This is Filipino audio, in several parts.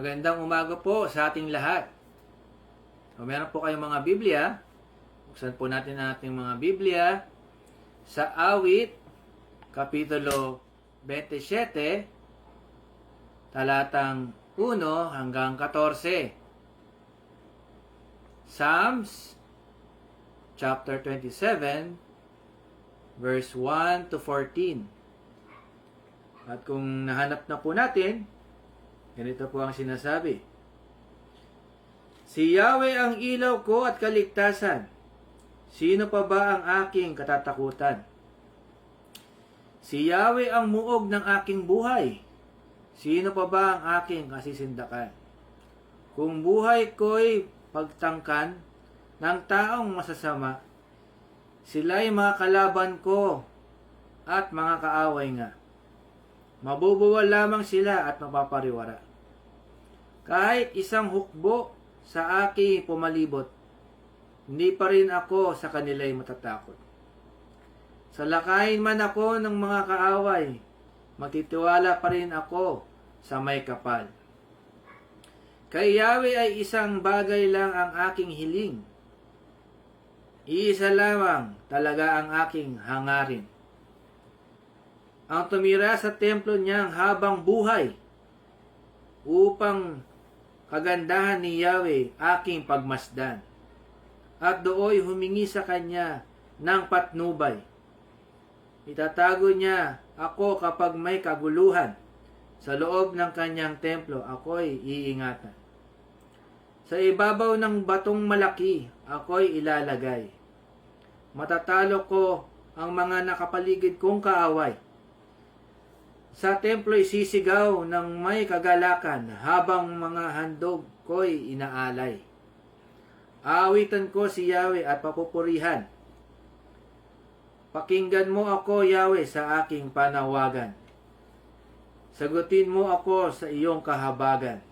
Magandang umaga po sa ating lahat. Kung meron po kayong mga Biblia, buksan po natin ang ating mga Biblia sa Awit, Kapitulo 27, talatang 1 hanggang 14. Psalms, chapter 27, verse 1 to 14. At kung nahanap na po natin, ganito po ang sinasabi. Si Yahweh ang ilaw ko at kaligtasan. Sino pa ba ang aking katatakutan? Si Yahweh ang muog ng aking buhay. Sino pa ba ang aking kasisindakan? Kung buhay ko'y pagtangkan ng taong masasama, sila'y mga kalaban ko at mga kaaway nga. Mabubuwal lamang sila at mapapariwara. Kahit isang hukbo sa aking pumalibot, hindi pa rin ako sa kanila'y matatakot. Salakayin man ako ng mga kaaway, magtitiwala pa rin ako sa may kapal. Kay Yahweh ay isang bagay lang ang aking hiling. Iisa lamang talaga ang aking hangarin. Ang tumira sa templo niyang habang buhay, upang kagandahan ni Yahweh aking pagmasdan, at dooy humingi sa kanya ng patnubay. Itatago niya ako kapag may kaguluhan. Sa loob ng kanyang templo ako'y iingatan. Sa ibabaw ng batong malaki ako'y ilalagay. Matatalo ko ang mga nakapaligid kong kaaway. Sa templo'y sisigaw ng may kagalakan habang mga handog ko'y inaalay. Aawitan ko si Yahweh at papupurihan. Pakinggan mo ako, Yahweh, sa aking panawagan. Sagutin mo ako sa iyong kahabagan.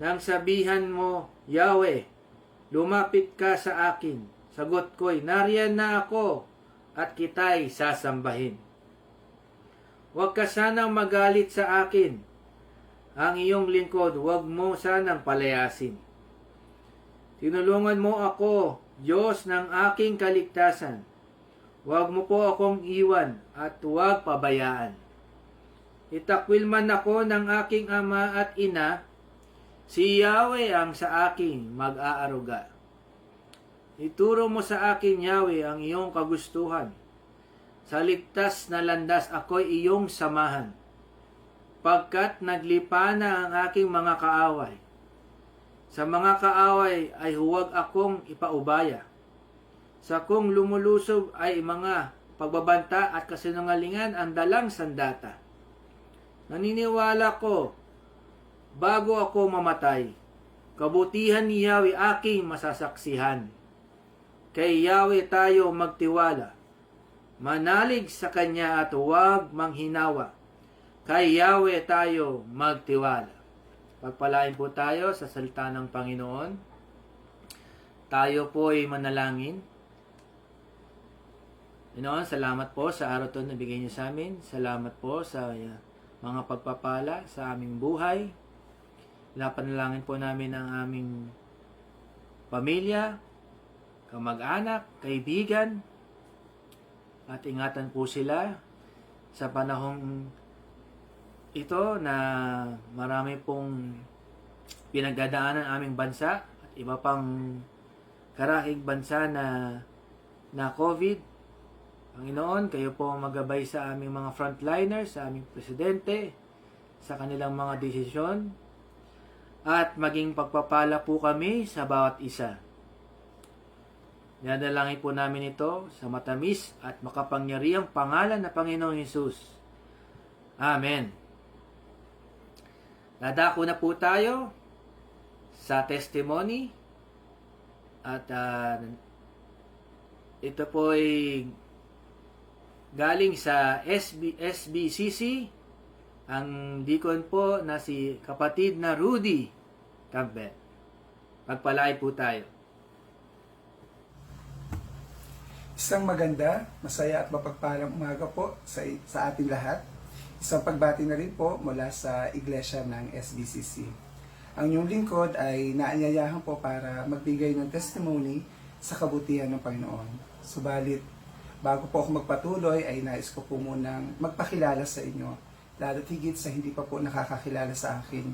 Nang sabihan mo, Yahweh, lumapit ka sa akin. Sagot ko'y, nariyan na ako at kita'y sasambahin. Huwag ka sanang magalit sa akin. Ang iyong lingkod, huwag mo sanang palayasin. Tinulungan mo ako, Diyos ng aking kaligtasan. Huwag mo po akong iwan at huwag pabayaan. Itakwil man ako ng aking ama at ina, si Yahweh ang sa akin mag-aaruga. Ituro mo sa akin, Yahweh, ang iyong kagustuhan. Sa ligtas na landas ako'y iyong samahan, pagkat naglipa na ang aking mga kaaway. Sa mga kaaway ay huwag akong ipaubaya. Sa kung lumulusob ay mga pagbabanta at kasinungalingan ang dalang sandata. Naniniwala ko, bago ako mamatay, kabutihan ni Yahweh aking masasaksihan. Kay Yahweh tayo magtiwala. Manalig sa Kanya at huwag manghinawa. Kay Yahweh tayo magtiwala. Pagpalain po tayo sa salita ng Panginoon. Tayo po ay manalangin. Panginoon, salamat po sa araw ito na bigay niyo sa amin. Salamat po sa mga pagpapala sa aming buhay. Pinapanalangin po namin ang aming pamilya, kamag-anak, kaibigan, at ingatan po sila sa panahong ito na marami pong pinagdadaanan aming bansa at iba pang karahig bansa na COVID. Panginoon, kayo po magabay sa aming mga frontliners, sa aming presidente, sa kanilang mga desisyon, at maging pagpapala po kami sa bawat isa. Dinadalangin po namin ito sa matamis at makapangyarihang pangalan na Panginoong Hesus. Amen. Dadako na po tayo sa testimony at ito po ay galing sa SBCC, ang deacon po na si kapatid na Rudy Campbell. Pagpalay po tayo. Isang maganda, masaya at mapagpalang umaga po sa ating lahat. Isang pagbati na rin po mula sa iglesia ng SBCC. Ang inyong lingkod ay naanyayahan po para magbigay ng testimony sa kabutihan ng Panginoon. Subalit, bago po ako magpatuloy ay nais ko po munang magpakilala sa inyo, lalo't higit sa hindi pa po nakakakilala sa akin.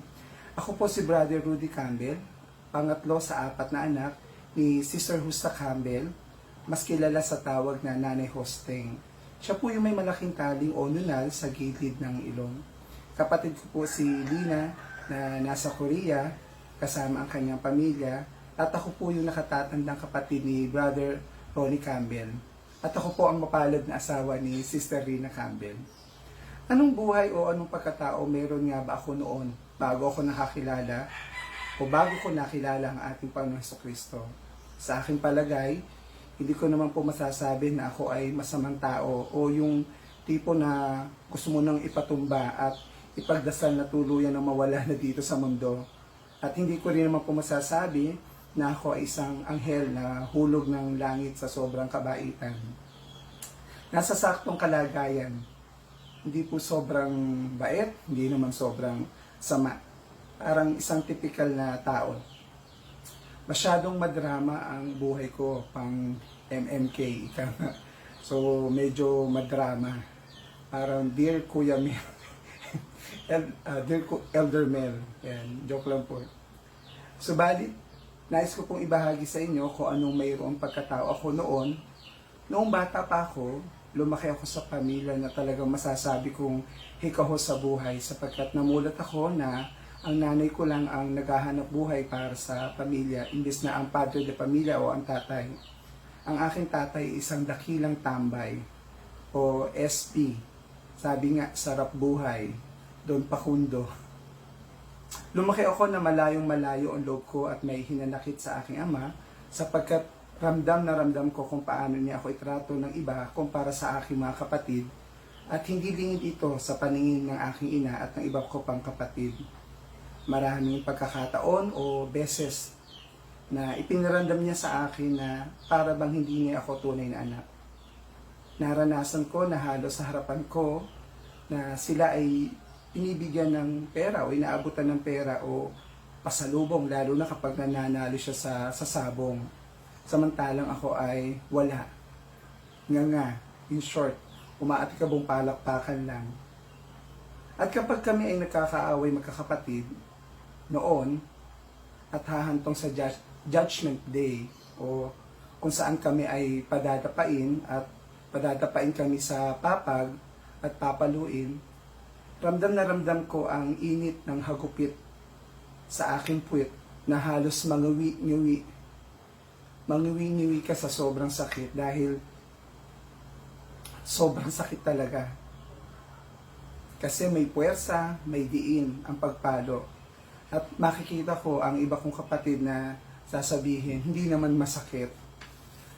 Ako po si Brother Rudy Campbell, pangatlo sa 4 na anak ni Sister Justa Campbell, mas kilala sa tawag na Nanay Hosteng. Siya po yung may malaking taling o nunal sa gilid ng ilong. Kapatid ko po si Lina na nasa Korea kasama ang kanyang pamilya, at ako po yung nakatatandang kapatid ni Brother Ronnie Campbell. At ako po ang mapalad na asawa ni Sister Rina Campbell. Anong buhay o anong pagkatao meron nga ba ako noon bago ako nakakilala o bago ko nakilala ang ating Panginoon Jesucristo? Sa aking palagay, hindi ko naman po masasabi na ako ay masamang tao o yung tipo na gusto mo nang ipatumba at ipagdasal na tuluyan na mawala na dito sa mundo. At hindi ko rin naman po masasabi na ako ay isang anghel na hulog ng langit sa sobrang kabaitan. Nasa saktong kalagayan. Hindi po sobrang bait, hindi naman sobrang sama. Parang isang typical na tao. Masyadong madrama ang buhay ko, pang MMK. So, medyo madrama. Parang, Dear Kuya Mel. Dear Elder Mel. Yan, joke lang po. Subalit, nais ko pong ibahagi sa inyo kung anong mayroong pagkatao ako noon. Noong bata pa ako, lumaki ako sa pamilya na talagang masasabi kong hikaho sa buhay sapagkat namulat ako na ang nanay ko lang ang naghahanap buhay para sa pamilya, imbes na ang padre de pamilya o ang tatay. Ang aking tatay isang dakilang tambay o SP. Sabi nga, sarap buhay, Don Pakundo. Lumaki ako na malayong malayo ang loob ko at may hinanakit sa aking ama sapagkat ramdam na ramdam ko kung paano niya ako itrato ng iba kumpara sa aking mga kapatid at hindi lingid ito sa paningin ng aking ina at ng iba ko pang kapatid. Maraming pagkakataon o beses na ipinarandam niya sa akin na para bang hindi niya ako tunay na anak. Naranasan ko na halos sa harapan ko na sila ay pinibigyan ng pera o inaabutan ng pera o pasalubong lalo na kapag nananalo siya sa sabong. Samantalang ako ay wala. Nga, in short, umaatikabong palakpakan lang. At kapag kami ay nagkakaaway magkakapatid, noon, at hahantong sa Judgment Day, o kung saan kami ay padadapain at padadapain kami sa papag at papaluin, ramdam na ramdam ko ang init ng hagupit sa aking puwet na halos mangiwi-ngiwi ka sa sobrang sakit dahil sobrang sakit talaga. Kasi may puwersa, may diin ang pagpalo. At makikita ko ang iba kong kapatid na sasabihin, hindi naman masakit.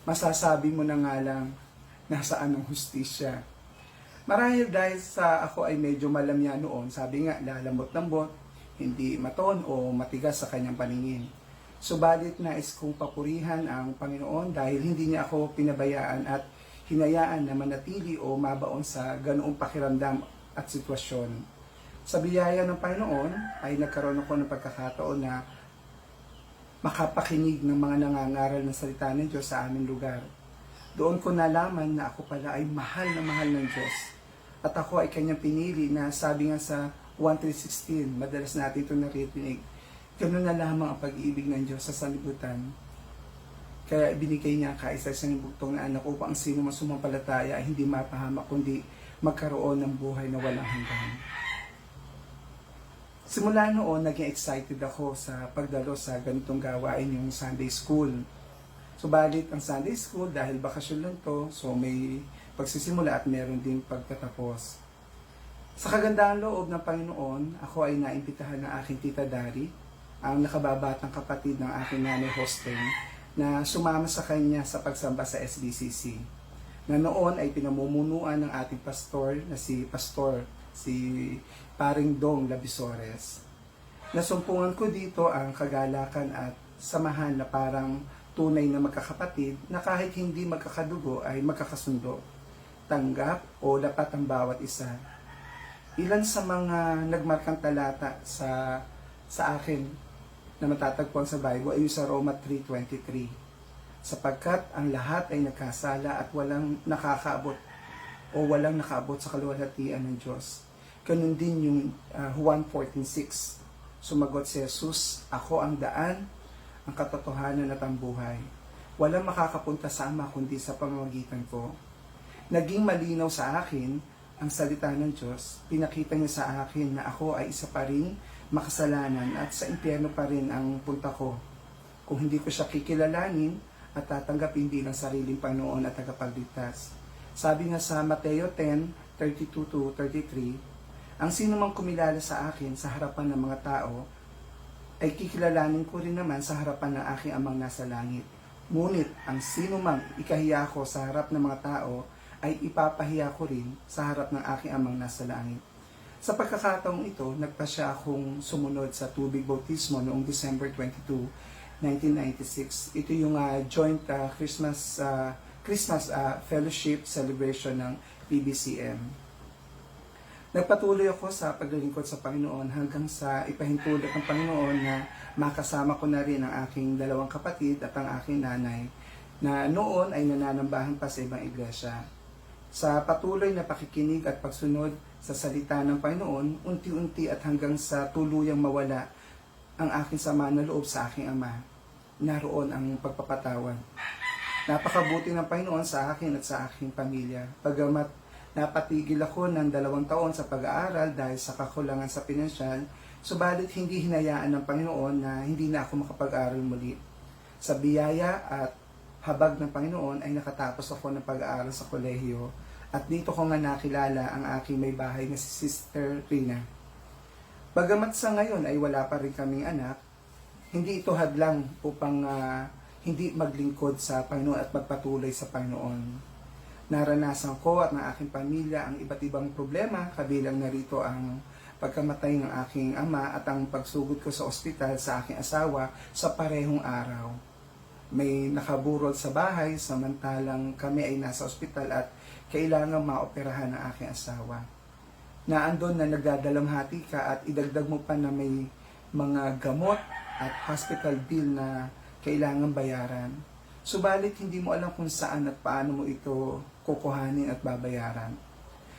Masasabi mo na nga lang, nasaan ang hustisya. Marahil dahil sa ako ay medyo malamya noon, sabi nga, lalambot-lambot, hindi maton o matigas sa kanyang paningin. Subalit nais kong papurihan ang Panginoon dahil hindi niya ako pinabayaan at hinayaan na manatili o mabaon sa ganoong pakiramdam at sitwasyon. Sa biyaya ng Panginoon ay nagkaroon ako ng pagkakataon na makapakinig ng mga nangangaral ng salita ng Diyos sa aming lugar. Doon ko nalaman na ako pala ay mahal na mahal ng Diyos. At ako ay kanyang pinili na sabi nga sa 1:3:16, madalas natin ito naririnig, ganoon na lamang ang pag-ibig ng Diyos sa sanlibutan. Kaya ibinigay niya ang kaisa-isang bugtong na anak upang sino man sumampalataya ay hindi mapahamak kundi magkaroon ng buhay na walang hanggan. Simula noon, naging excited ako sa pagdalo sa ganitong gawain yung Sunday School. Subalit ang Sunday School, dahil bakasyon lang to, so may pagsisimula at meron din pagtatapos. Sa kagandahang loob ng Panginoon, ako ay naimbitahan ng aking tita Dari, ang nakababatang kapatid ng aking nanay Hosting, na sumama sa kanya sa pagsamba sa SBCC. Na noon ay pinamumunuan ng ating pastor na si Paring Dong Labisores. Nasumpungan ko dito ang kagalakan at samahan na parang tunay na magkakapatid na kahit hindi magkakadugo ay magkakasundo, tanggap o lapat ang bawat isa. Ilan sa mga nagmarkang talata sa akin na matatagpuan sa Bible ay sa Roma 3:23. Sapagkat ang lahat ay nagkasala at walang nakaabot sa kaluwalhatian ng Diyos. Ganun din yung Juan 14:6. Sumagot si Jesus, ako ang daan, ang katotohanan at ang buhay. Walang makakapunta sa Ama kundi sa pamamagitan ko. Naging malinaw sa akin ang salita ng Diyos. Pinakita niya sa akin na ako ay isa pa rin makasalanan at sa impyerno pa rin ang punta ko. Kung hindi ko siya kikilalanin at tatanggapin bilang sariling Panginoon at tagapagligtas. Sabi nga sa Mateo 10:32-33, ang sino mang kumilala sa akin sa harapan ng mga tao, ay kikilalanin ko rin naman sa harapan ng aking Amang nasa langit. Ngunit ang sino mang ikahiya ko sa harap ng mga tao, ay ipapahiya ko rin sa harap ng aking Amang nasa langit. Sa pagkakataong ito, nagpasya akong sumunod sa tubig bautismo noong December 22, 1996. Ito yung joint Christmas fellowship celebration ng PBCM. Nagpatuloy ako sa paglilingkod sa Panginoon hanggang sa ipahintulot ng Panginoon na makasama ko na rin ang aking dalawang kapatid at ang aking nanay na noon ay nananambahan pa sa ibang iglesia. Sa patuloy na pakikinig at pagsunod sa salita ng Panginoon, unti-unti at hanggang sa tuluyang mawala ang aking sama na loob sa aking Ama. Naroon ang pagpapatawad. Napakabuti ng Panginoon sa akin at sa aking pamilya. Bagamat napatigil ako ng 2 taon sa pag-aaral dahil sa kakulangan sa pinansyal, subalit hindi hinayaan ng Panginoon na hindi na ako makapag-aaral muli. Sa biyaya at habag ng Panginoon ay nakatapos ako ng pag-aaral sa kolehiyo at dito ko nga nakilala ang aking may bahay na si Sister Rina. Bagamat sa ngayon ay wala pa rin kaming anak, hindi ito hadlang upang hindi maglingkod sa Panginoon at magpatuloy sa Panginoon. Naranasan ko at ng aking pamilya ang iba't ibang problema, kabilang narito ang pagkamatay ng aking ama at ang pagsugod ko sa ospital sa aking asawa sa parehong araw. May nakaburol sa bahay samantalang kami ay nasa ospital at kailangan maoperahan ng aking asawa. Naandun na nagdadalamhati ka at idagdag mo pa na may mga gamot at hospital bill na kailangan bayaran. Subalit hindi mo alam kung saan at paano mo ito kukuhanin at babayaran.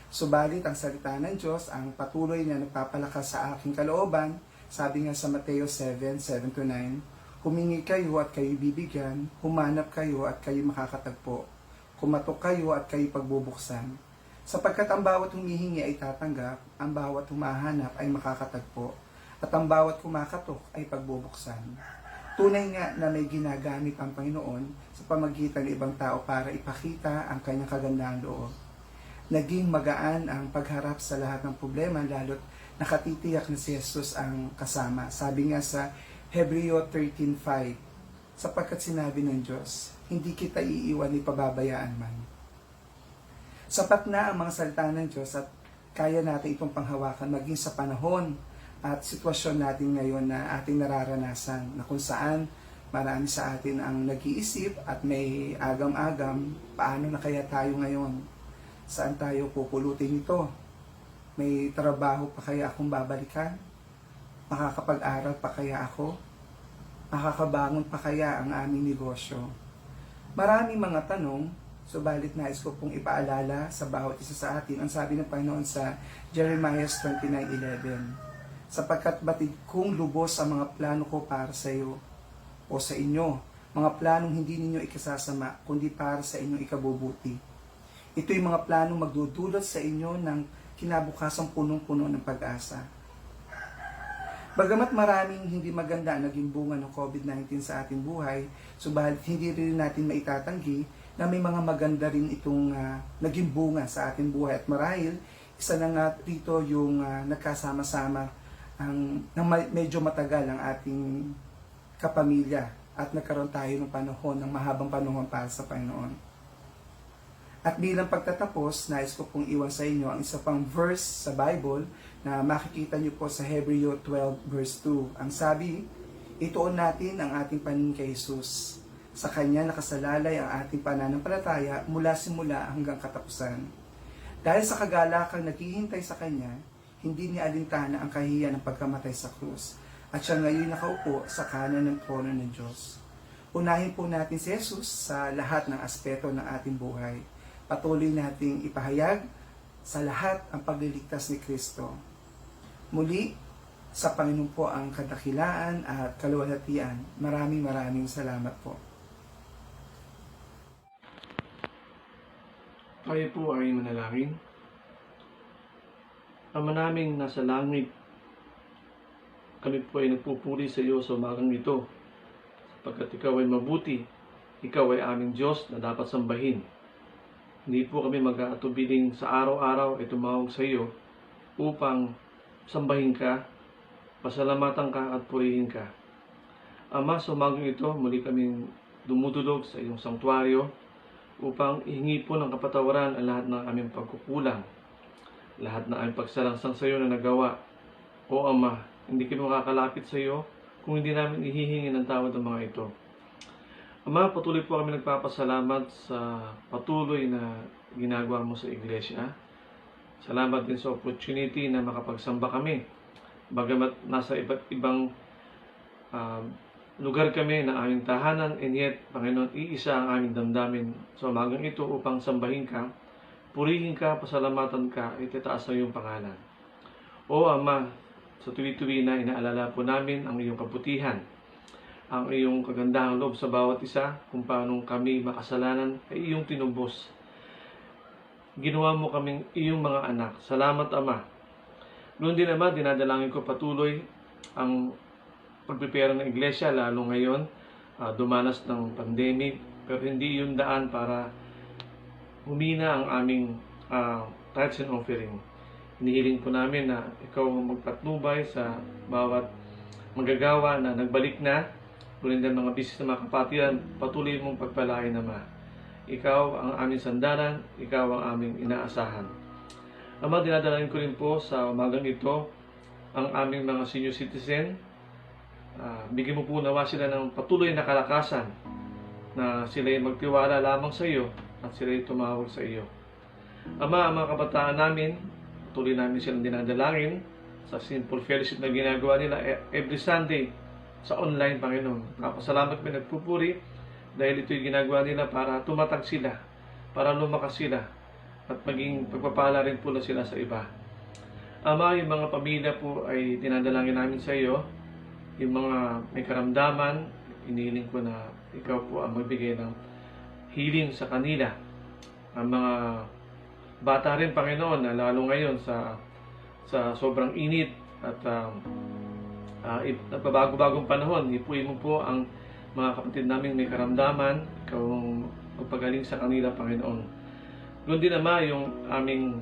Subalit ang salita ng Diyos ang patuloy na nagpapalakas sa aking kalooban. Sabi nga sa Mateo 7:7-9, humingi kayo at kayo bibigyan, humanap kayo at kayo makakatagpo, kumatok kayo at kayo pagbubuksan. Sapagkat ang bawat humihingi ay tatanggap, ang bawat humahanap ay makakatagpo, at ang bawat kumakatok ay pagbubuksan. Tunay nga na may ginagamit ang Panginoon sa pamagitan ng ibang tao para ipakita ang kanyang kagandahang loob. Naging magaan ang pagharap sa lahat ng problema lalo't nakatitiyak na si Jesus ang kasama. Sabi nga sa Hebreo 13:5, sapagkat sinabi ng Diyos, hindi kita iiwan ni pababayaan man. Sapat na ang mga salita ng Diyos at kaya natin itong panghawakan maging sa panahon at sitwasyon natin ngayon na ating nararanasan, na kung saan marami sa atin ang nag-iisip at may agam-agam, paano na kaya tayo ngayon? Saan tayo pupulutin ito? May trabaho pa kaya akong babalikan? Makakapag-aral pa kaya ako? Makakabangon pa kaya ang aming negosyo? Maraming mga tanong, subalit nais ko pong ipaalala sa bawat isa sa atin ang sabi ng Panginoon sa Jeremiah 29:11. Sapagkat batid kong lubos ang mga plano ko para sa iyo o sa inyo, mga planong hindi ninyo ikasasama, kundi para sa inyong ikabubuti. Ito'y mga planong magdudulot sa inyo ng kinabukasang punong-puno ng pag-asa. Bagamat maraming hindi maganda ang naging bunga ng COVID-19 sa ating buhay, subalit hindi rin natin maitatanggi na may mga maganda rin itong naging bunga sa ating buhay at marahil Isa na nga rito yung nagkasama-sama medyo matagal ang ating kapamilya at nagkaroon tayo ng panahon, ng mahabang panahon para sa Panginoon. At bilang pagtatapos, nais ko pong iwan sa inyo ang isa pang verse sa Bible na makikita niyo po sa Hebreo 12 verse 2. Ang sabi, ituon natin ang ating paningin kay Jesus. Sa Kanya nakasalalay ang ating pananampalataya mula simula hanggang katapusan. Dahil sa kagalakang naghihintay sa Kanya, hindi niya alintana ang kahihiyan ng pagkamatay sa krus. At siya ngayon nakaupo sa kanan ng trono ng Diyos. Unahin po natin si Jesus sa lahat ng aspeto ng ating buhay. Patuloy nating ipahayag sa lahat ang pagliligtas ni Kristo. Muli, sa Panginoon po ang kadakilaan at kaluwalhatian. Maraming salamat po. Tayo po ay manalangin. Ama naming nasa langit, kami po ay nagpupuri sa iyo sa umagang ito, sapagkat ikaw ay mabuti, ikaw ay aming Diyos na dapat sambahin. Hindi po kami mag-aatubiling sa araw-araw ay tumawag sa iyo upang sambahin ka, pasalamatan ka at purihin ka. Ama, sa umagang ito, muli kaming dumudulog sa iyong sanktuaryo upang ihingi po ng kapatawaran ang lahat ng aming pagkukulang, lahat ng aming pagsalangsang sa iyo na nagawa. O Ama, hindi kami makakalapit sa iyo kung hindi namin ihihingi ng tawad ang mga ito. Ama, patuloy po kami nagpapasalamat sa patuloy na ginagawa mo sa iglesia. Salamat din sa opportunity na makapagsamba kami. Bagamat nasa iba't ibang lugar kami na aming tahanan, and yet, Panginoon, iisa ang aming damdamin sa umagang ito upang sambahin ka, purihin ka, pasalamatan ka, itataas ang iyong pangalan. O Ama, sa tuwi-tuwi na inaalala po namin ang iyong kabutihan, ang iyong kagandahang loob sa bawat isa, kung paano kami makasalanan ay iyong tinubos. Ginawa mo kaming iyong mga anak. Salamat, Ama. Noon din, Ama, dinadalangin ko patuloy ang pagprepare ng iglesia, lalo ngayon, dumanas ng pandemic, pero hindi yung daan para humina ang aming tithes and offering. Hinihiling po namin na ikaw magpatnubay sa bawat magagawa na nagbalik na, tulad ng mga business na mga kapatiran, patuloy mong pagpalain, Ama. Ikaw ang aming sandalan, ikaw ang aming inaasahan. Ama, dinadalangin ko rin po sa umagang ito ang aming mga senior citizen. Bigyan mo po nawa sila ng patuloy na kalakasan na sila ay magtiwala lamang sa iyo at sila ay tumawag sa iyo. Ama, ang mga kabataan namin, patuloy namin silang dinadalangin sa simple fellowship na ginagawa nila every Sunday sa online, Panginoon. Napasalamat kami, nagpupuri dahil ito'y ginagawa nila para tumatag sila, para lumakas sila at maging pagpapala rin po na sila sa iba. Ama, yung mga pamilya po ay dinadalangin namin sa iyo. Yung mga may karamdaman, inihiling ko na ikaw po ang magbigay ng healing sa kanila. Ang mga bata rin, Panginoon, na lalo ngayon sa sobrang init at bago-bagong panahon, ipuin mo po ang mga kapatid namin may karamdaman, ikaw ang magpagaling sa kanila, Panginoon. Doon din, Ama, yung aming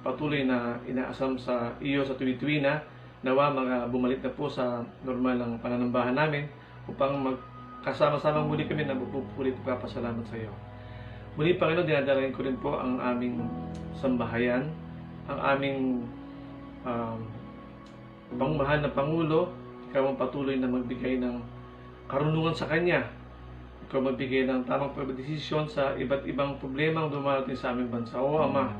patuloy na inaasam sa iyo sa tuwi-tuwi na nawa bumalik na po sa normal ng pananambahan namin upang magkasama-sama muli kami na magpupulit at papasalamat sa iyo. Muli, Panginoon, dinadalangin ko rin po ang aming sambahayan, ang aming pangmahal na Pangulo. Ikaw ang patuloy na magbigay ng karunungan sa Kanya. Ikaw magbigay ng tamang pagdesisyon sa iba't ibang problemang dumarating sa aming bansa. O Ama,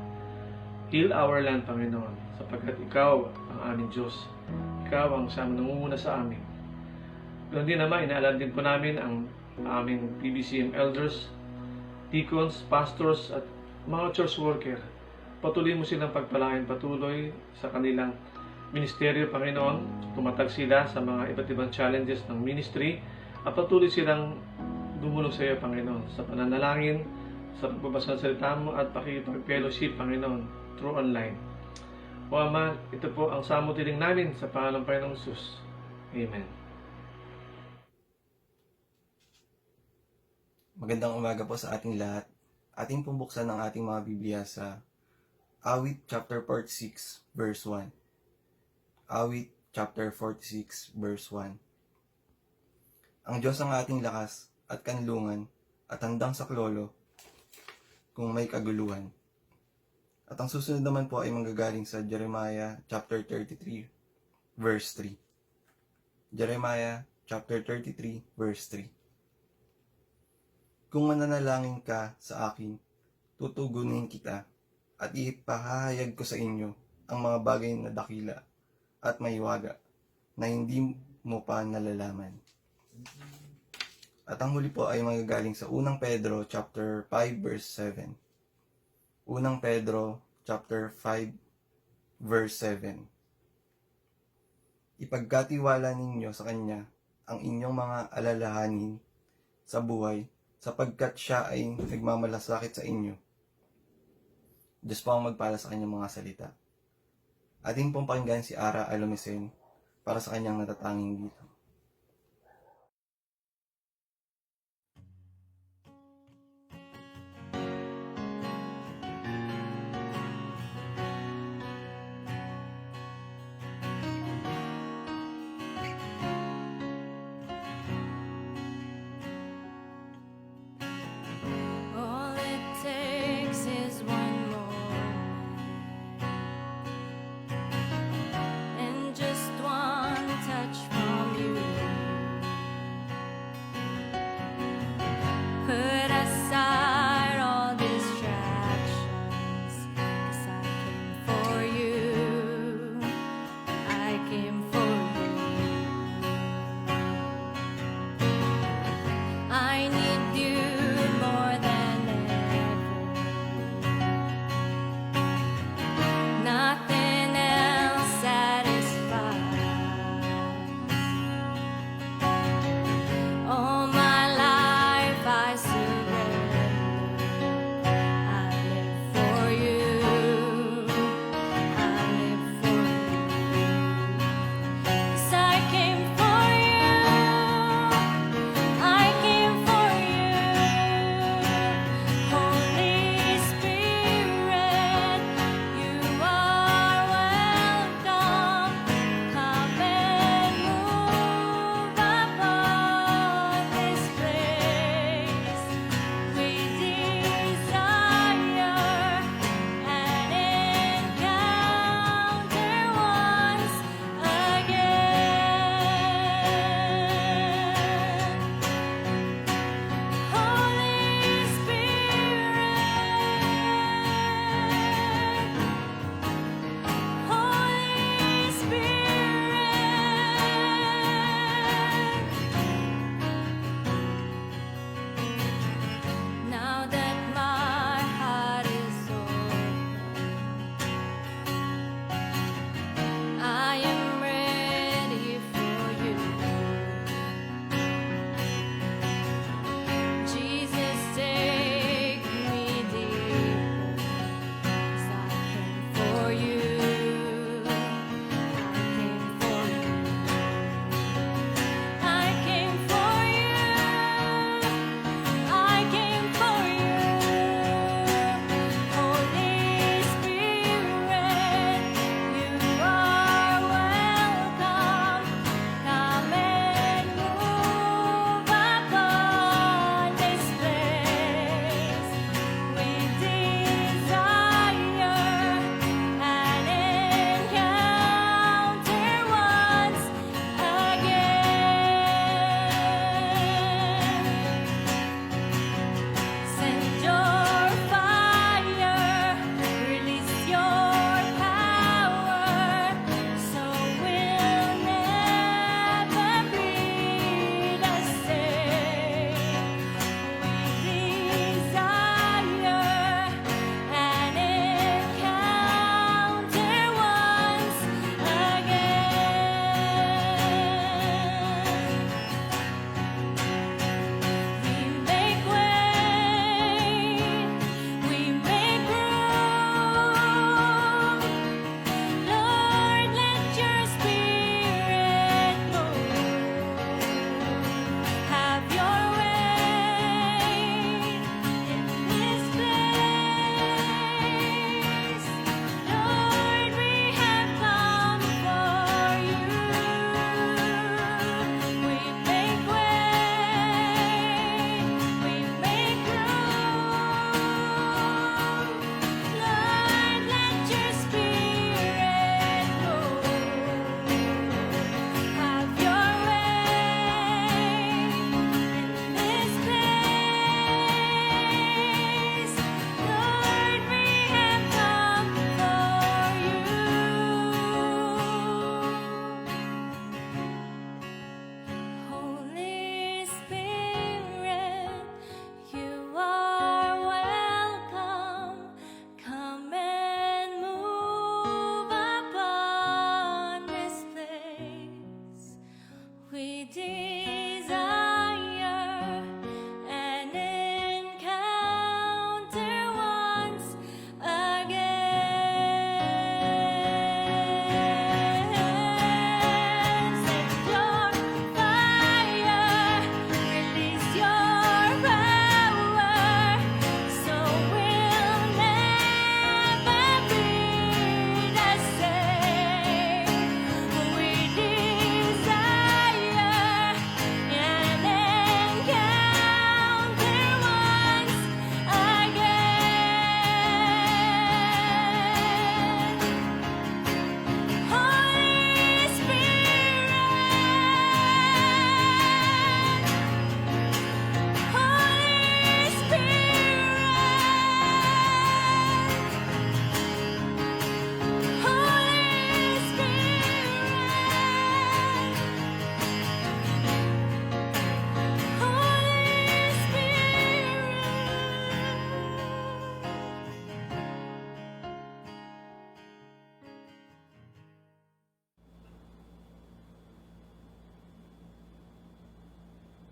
heal our land, Panginoon, sapagkat ikaw ang aming Diyos. Ikaw ang siyang nangunguna sa amin. Doon din, Ama, inaalala din po namin ang aming PBCM elders, deacons, pastors, at mga church worker. Patuloy mo silang pagpalain patuloy sa kanilang ministeryo, Panginoon. Tumatag sila sa mga iba't ibang challenges ng ministry at patuloy silang dumulog sa iyo, Panginoon, sa pananalangin, sa pagbabasa ng salita mo at pakikipag-fellowship, Panginoon, through online. O Ama, ito po ang samutiling namin sa pangalan ng Panginoong Jesus. Amen. Magandang umaga po sa ating lahat. Ating pong buksan ang ating mga Biblia sa Awit chapter 46 verse 1. Awit chapter 46 verse 1. Ang Diyos ang ating lakas at kanlungan at handang saklolo kung may kaguluhan. At ang susunod naman po ay manggagaling sa Jeremiah chapter 33 verse 3. Jeremiah chapter 33 verse 3. Kung mananalangin ka sa akin, tutugunin kita at ipahahayag ko sa inyo ang mga bagay na dakila at mahiwaga na hindi mo pa nalalaman. At ang huli po ay magagaling sa unang Pedro chapter 5 verse 7. Unang Pedro chapter 5 verse 7. Ipagkatiwala ninyo sa Kanya ang inyong mga alalahanin sa buhay sapagkat Siya ay nagmamalasakit sa inyo. Diyos po ang magpala sa kanyang mga salita. Atin pong pakinggan si Ara Alomisen para sa kanyang natatanging dito. All it takes is one more, and just one touch from you.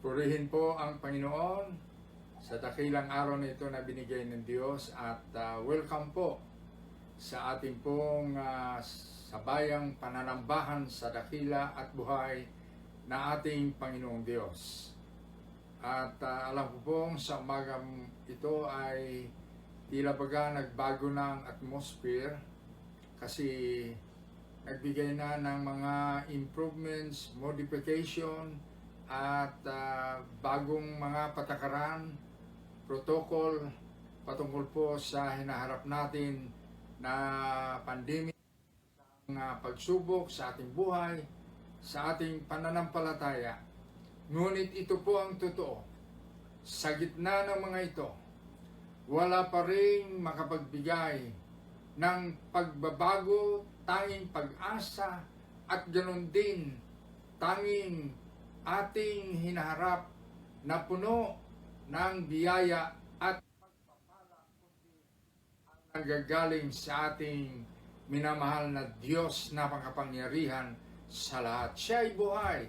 Purihin po ang Panginoon sa dakilang araw na ito na binigay ng Diyos at welcome po sa ating pong sabayang pananambahan sa dakila at buhay na ating Panginoong Diyos. At alam ko pong sa umagang ito ay tila baga nagbago ng atmosphere kasi nagbigay na ng mga improvements, modification at bagong mga patakaran, protocol patungkol po sa hinaharap natin na pandemic, sa pagsubok sa ating buhay, sa ating pananampalataya. Ngunit ito po ang totoo. Sa gitna ng mga ito, wala pa rin makapagbigay ng pagbabago, tanging pag-asa at ganoon din tanging ating hinaharap na puno ng biyaya at pagpapala kundi ang nanggagaling sa ating minamahal na Diyos na makapangyarihan sa lahat. Siya ay buhay.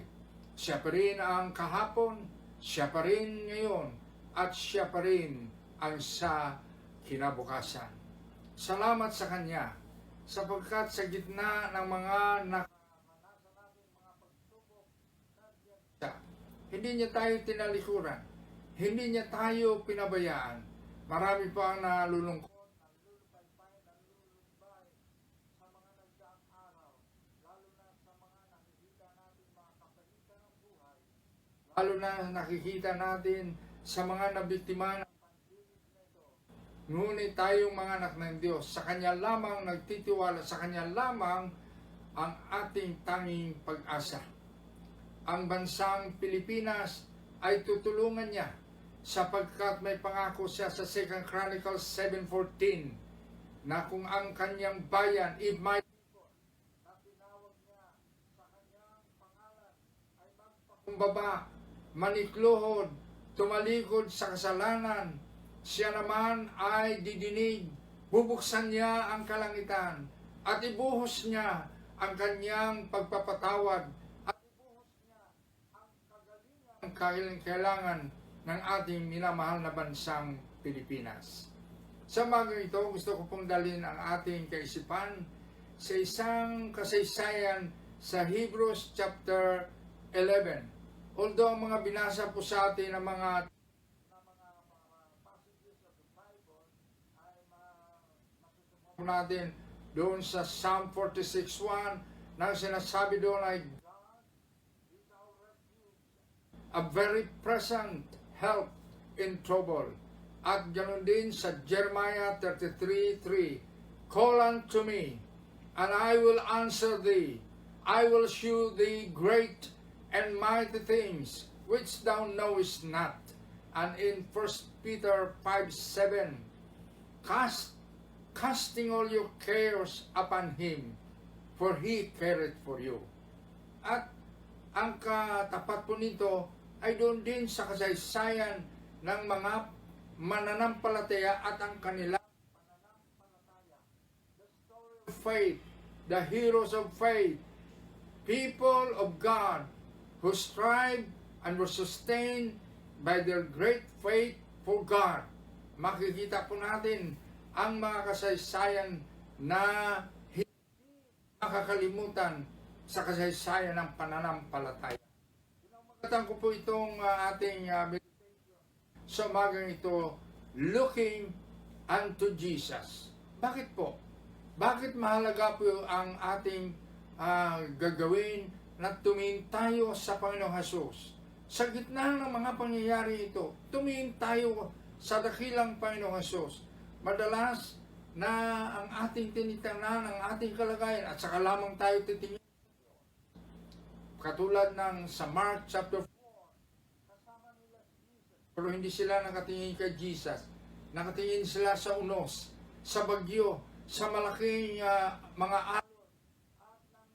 Siya pa rin ang kahapon, siya pa rin ngayon, at siya pa rin ang sa kinabukasan. Salamat sa Kanya, sapagkat sa gitna ng mga nakaranasan natin, mga pagsubok, hindi niya tayo tinalikuran, hindi niya tayo pinabayaan. Marami pa ang nalulungkot, nalulupay sa mga nagdaang araw, lalo na sa mga nakikita natin mga kapalitan ng buhay, lalo na nakikita natin sa mga nabiktima ng pandemic na ito. Ngunit tayong mga anak ng Diyos, sa Kanya lamang nagtitiwala, sa Kanya lamang ang ating tanging pag-asa. Ang bansang Pilipinas ay tutulungan niya sapagkat may pangako siya sa 2 Chronicles 7:14 na kung ang kanyang bayan, if my people, na tinawag niya sa kanyang pangalan, ay magpakumbaba, manikluhod, tumalikod sa kasalanan, siya naman ay didinig, bubuksan niya ang kalangitan, at ibuhos niya ang kanyang pagpapatawad, at ibuhos niya ang kagalingang kailangan ng ating minamahal na bansang Pilipinas. Sa mga ito, gusto ko pong dalhin ang ating kaisipan sa isang kasaysayan sa Hebrews chapter 11. Although ang mga binasa po sa atin ng mga passages of the Bible ay masusubukan natin doon sa Psalm 46:1 na sinasabi doon ay God is our refuge, a very present help in trouble. At ganoon din sa Jeremiah 33:3, call unto me, and I will answer thee. I will shew thee great and mighty things which thou knowest not. And in 1 Peter 5:7, casting all your cares upon him, for he careth for you. At ang katapat po nito ay doon din sa kasaysayan ng mga mananampalataya at ang kanilang pananampalataya. The story of faith, the heroes of faith, people of God who strive and were sustained by their great faith for God. Makikita po natin ang mga kasaysayan na hindi makakalimutan sa kasaysayan ng pananampalataya. Pinamagatan ko po itong ating meditation sa umagang ito, looking unto Jesus. Bakit po? Bakit mahalaga po ang ating gagawin na tumingin tayo sa Panginoong Hesus? Sa gitna ng mga pangyayari ito, tumingin tayo sa dakilang Panginoong Hesus. Madalas na ang ating tinitingnan, ang ating kalagayan, at saka lamang tayo titingin. Katulad ng sa Mark chapter 4, kasama nila si Jesus. Pero hindi sila nakatingin kay Jesus. Nakatingin sila sa unos, sa bagyo, sa malaking mga alon. At nang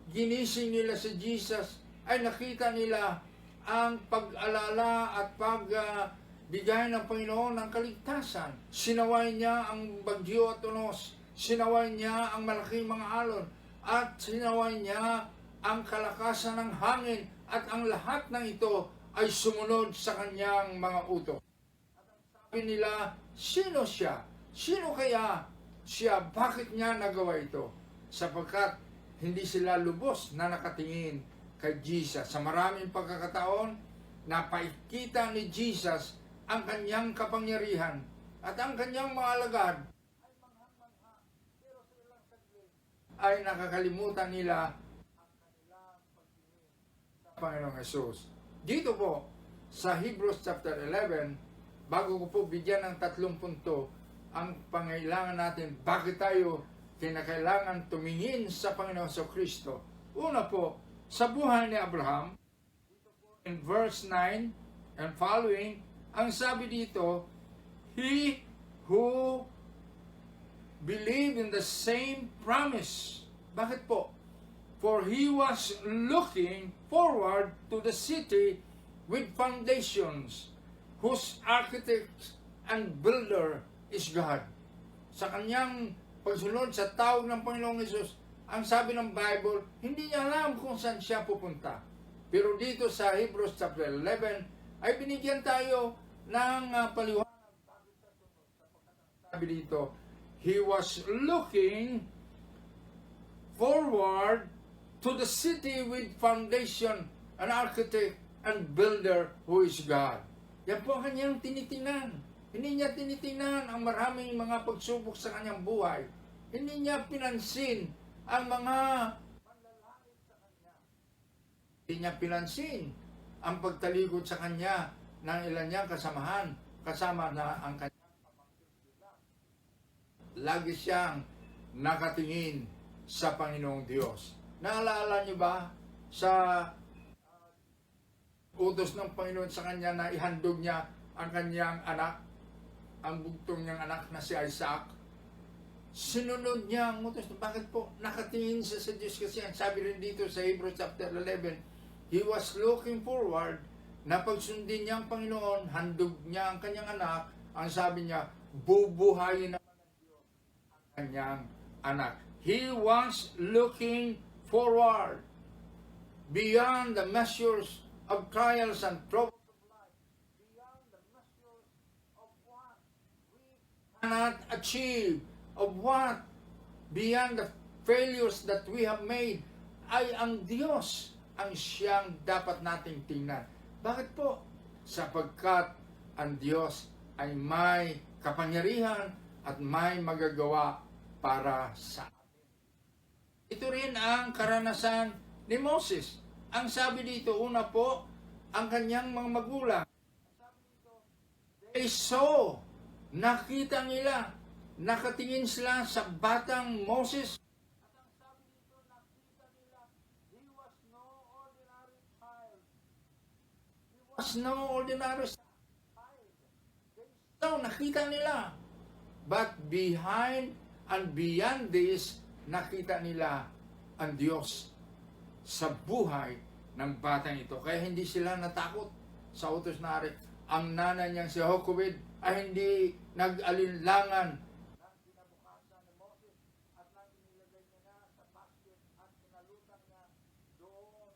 ginising nila si Jesus, ay nakita nila ang pag-alala at pagbigay ng Panginoon ng kaligtasan. Sinaway niya ang bagyo at unos. Sinaway niya ang malaking mga alon. At sinaway niya ang kalakasan ng hangin, at ang lahat ng ito ay sumunod sa kanyang mga utos. At ang sabi nila, sino siya? Sino kaya siya? Bakit niya nagawa ito? Sapagkat hindi sila lubos na nakatingin kay Jesus. Sa maraming pagkakataon, napakita ni Jesus ang kanyang kapangyarihan at ang kanyang mga alagad ay nakakalimutan nila ang kanilang pagtingin sa Panginoong Jesus. Dito po, sa Hebrews chapter 11, bago ko po bigyan ng 3 punto ang pangailangan natin, bakit tayo kinakailangan tumingin sa Panginoong Kristo. Una po, sa buhay ni Abraham, dito po in verse 9 and following, ang sabi dito, he who believed in the same promise. Bakit po? For he was looking forward to the city with foundations, whose architect and builder is God. Sa kanyang pagsunod sa tawag ng Panginoong Hesus, ang sabi ng Bible, hindi niya alam kung saan siya pupunta. Pero dito sa Hebrews chapter 11, ay binigyan tayo ng paliwanag. Sabi dito, he was looking forward to the city with foundation, an architect and builder who is God. Yan po ang kanyang tinitingnan. Hindi niya tinitingnan ang maraming mga pagsubok sa kanyang buhay. Hindi niya pinansin ang mga manlalait sa kanya. Hindi niya pinansin ang pagtalikod sa kanya ng ilan niyang kasamahan, kasama na ang kanyang pamangkin. Lagi siyang nakatingin sa Panginoong Diyos. Naalala niyo ba sa utos ng Panginoon sa kanya na ihandog niya ang kanyang anak, ang bugtong niyang anak na si Isaac? Sinunod niya ang utos. Bakit po? Nakatingin siya sa Diyos kasi ang sabi rin dito sa Hebrews chapter 11, he was looking forward na pagsundin niya ang Panginoon, handog niya ang kanyang anak, ang sabi niya, bubuhayin naman ng Diyos ang kanyang anak. He was looking forward beyond the measures of trials and troubles of life, beyond the measures of what we cannot achieve, of what, beyond the failures that we have made, ay ang Diyos ang siyang dapat nating tingnan. Bakit po? Sapagkat ang Diyos ay may kapangyarihan at may magagawa para sa atin. Ito rin ang karanasan ni Moses. Ang sabi dito, una po, ang kanyang mga magulang. Ang sabi dito, they saw, nakita nila, nakatingin sila sa batang Moses. At ang sabi dito, nakita nila, he was no ordinary child. He was no ordinary child. They saw, nakita nila. But behind and beyond this, nakita nila ang Diyos sa buhay ng batang ito. Kaya hindi sila natakot sa utos na ari. Ang nanay niyang si Jochebed ay hindi nag-alinlangan nang kinabukasan ni Moses at nang inilagay niya na sa basket at pinalutan niya doon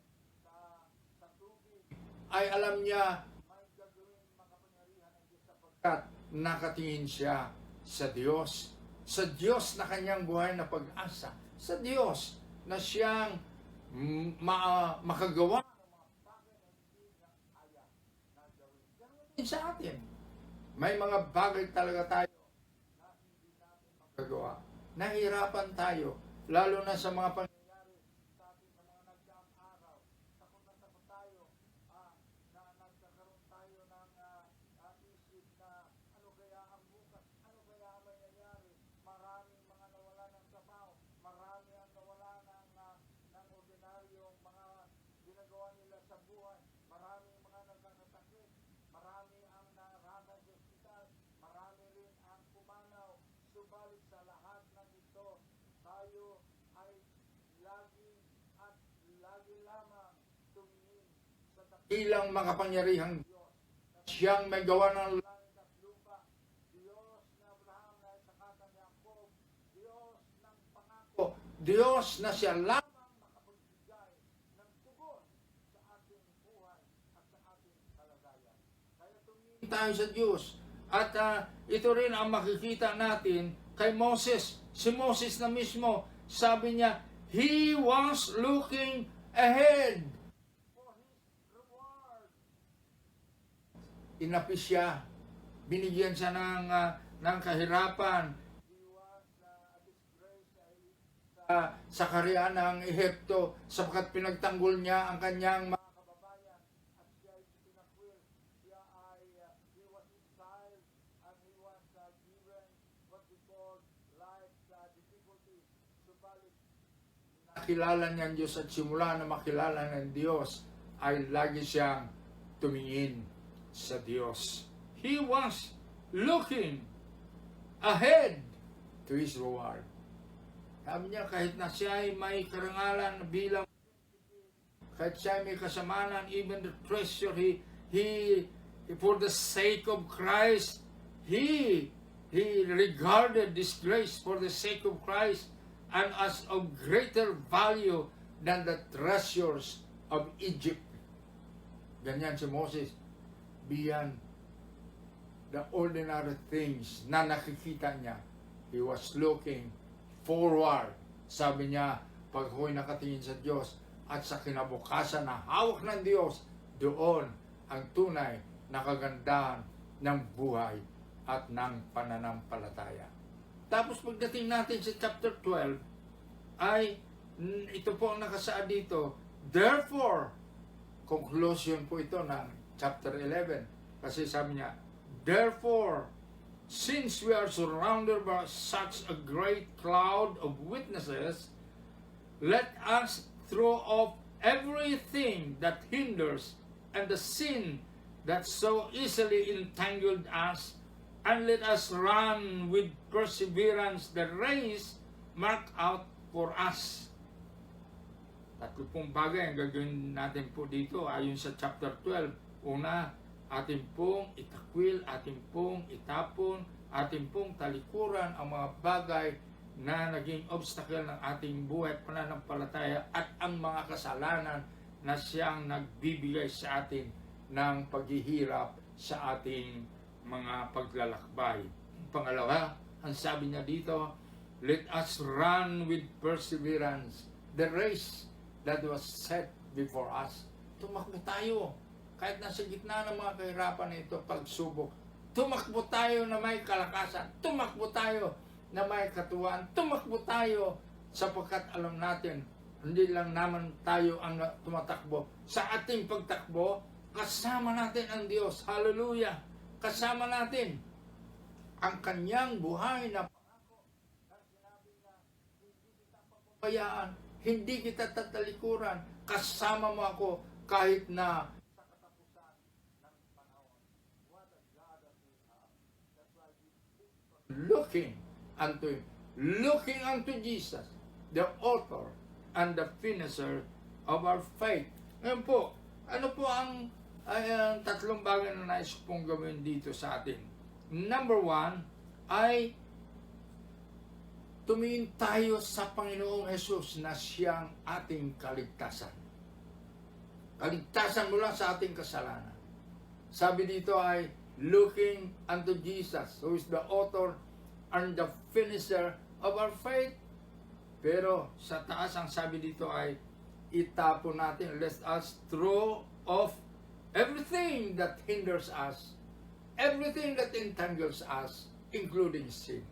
sa tubig. Ay alam niya may gagawin makapangyarihan ng Diyos sapagkat nakatingin siya sa Diyos. Sa Diyos na kanyang buhay na pag-asa. Sa Diyos na siyang makagawa ng mga bagay na hindi niya kaya na gawin. Ganoon din sa atin. May mga bagay talaga tayo na hindi natin magagawa. Nahirapan tayo. Lalo na sa mga pangyayari sa atin sa mga nagdaang araw. Takot na takot tayo na nagkakaroon tayo ng isip na ano kaya ang bukas, ano kaya ang mangyayari. Maraming mga nawala ng trabaho, marami ang nawala ng ordinaryong mga ginagawa nila sa buhay, maraming mga nagkakasakit, marami ang naranas sa ospital, marami rin ang pumanaw. Subalit sa lahat ng ito, tayo ay lagi at lagi lamang tumingin sa dakilang makapangyarihang Diyos. Siyang may gawa ng langit at lupa, Diyos na Abraham, na Isaac at Jacob, Diyos ng pangako, Diyos na siya lamang makapagbigay ng tugon sa ating buhay at sa ating tayo sa Diyos. At ito rin ang makikita natin kay Moses. Si Moses na mismo, sabi niya, he was looking ahead. Inapis siya, binigyan siya ng kahirapan, sa kaharian ng Ehipto sapagkat pinagtanggol niya ang kanyang mga kababayan at siya ay pinakwil. Siya ay he was exiled and he was given what we call life's difficulties. Subalit nakilala niya ang Diyos at simula na makilala ng Diyos ay lagi siyang tumingin sa Diyos. He was looking ahead to his reward. Sabi niya, kahit na siya ay may karangalan bilang, kahit siya ay may kasamanan, even the treasure, he for the sake of Christ, he regarded this grace for the sake of Christ and as of greater value than the treasures of Egypt. Ganyan si Moses, beyond the ordinary things na nakikita niya, he was looking forward. Sabi niya, pag ako'y nakatingin sa Diyos at sa kinabukasan na hawak ng Diyos, doon ang tunay na kagandahan ng buhay at ng pananampalataya. Tapos pagdating natin sa chapter 12, ay ito po ang nakasaad dito. Therefore, conclusion po ito ng chapter 11. Kasi sabi niya, therefore, since we are surrounded by such a great cloud of witnesses, let us throw off everything that hinders and the sin that so easily entangled us, and let us run with perseverance the race marked out for us. Tatlo pong bagay ang gagawin natin po dito ayon sa chapter 12. Una, atin pong itakwil, atin pong itapon, atin pong talikuran ang mga bagay na naging obstacle ng ating buhay at pananampalataya at ang mga kasalanan na siyang nagbibigay sa atin ng paghihirap sa ating mga paglalakbay. Pangalawa, ang sabi niya dito, let us run with perseverance the race that was set before us. Tumakbo tayo. Kahit nasa gitna ng mga kahirapan na ito, pagsubok, tumakbo tayo na may kalakasan, tumakbo tayo na may katuwaan, tumakbo tayo sapagkat alam natin, hindi lang naman tayo ang tumatakbo. Sa ating pagtakbo, kasama natin ang Diyos. Hallelujah! Kasama natin ang kanyang buhay na pangako na sinabi na hindi kita papabayaan, hindi kita tatalikuran, kasama mo ako kahit na looking unto Jesus, the author and the finisher of our faith. Ngayon po, ano po ang tatlong bagay na nais pong gawin dito sa atin? Number 1 ay tumingin tayo sa Panginoong Hesus na siyang ating kaligtasan. Kaligtasan mula sa ating kasalanan. Sabi dito ay looking unto Jesus, who is the author and the finisher of our faith. Pero sa taas ang sabi dito ay itapon natin, let us throw off everything that hinders us, everything that entangles us, including sin.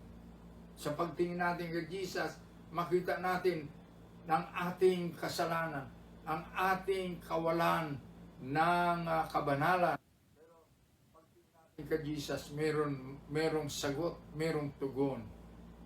Sa pagtingin natin kay Jesus, makita natin ng ating kasalanan, ang ating kawalan ng kabanalan. Kay Jesus, merong sagot, merong tugon.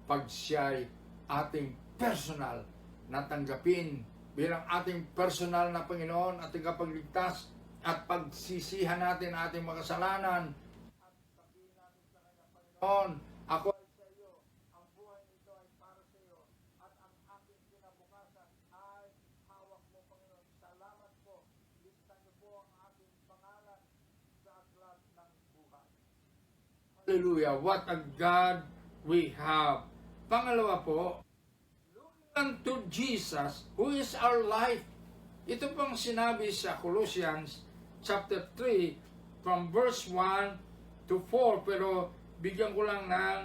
Pag siya'y ating personal na tanggapin bilang ating personal na Panginoon at tagapagligtas at pagsisihan natin ang ating makasalanan at sabihin natin sa kanya, Panginoon, ako ay sa iyo, ang buhay nito ay para sa iyo at ang aking kinabukasan ay hawak mo, Panginoon. Salamat po. Listan niyo po ang ating pangalan sa aklat ng buhay. Hallelujah! What a God we have! Pangalawa po, looking unto Jesus, who is our life. Ito pang sinabi sa Colossians chapter 3, from verse 1 to 4, pero bigyan ko lang ng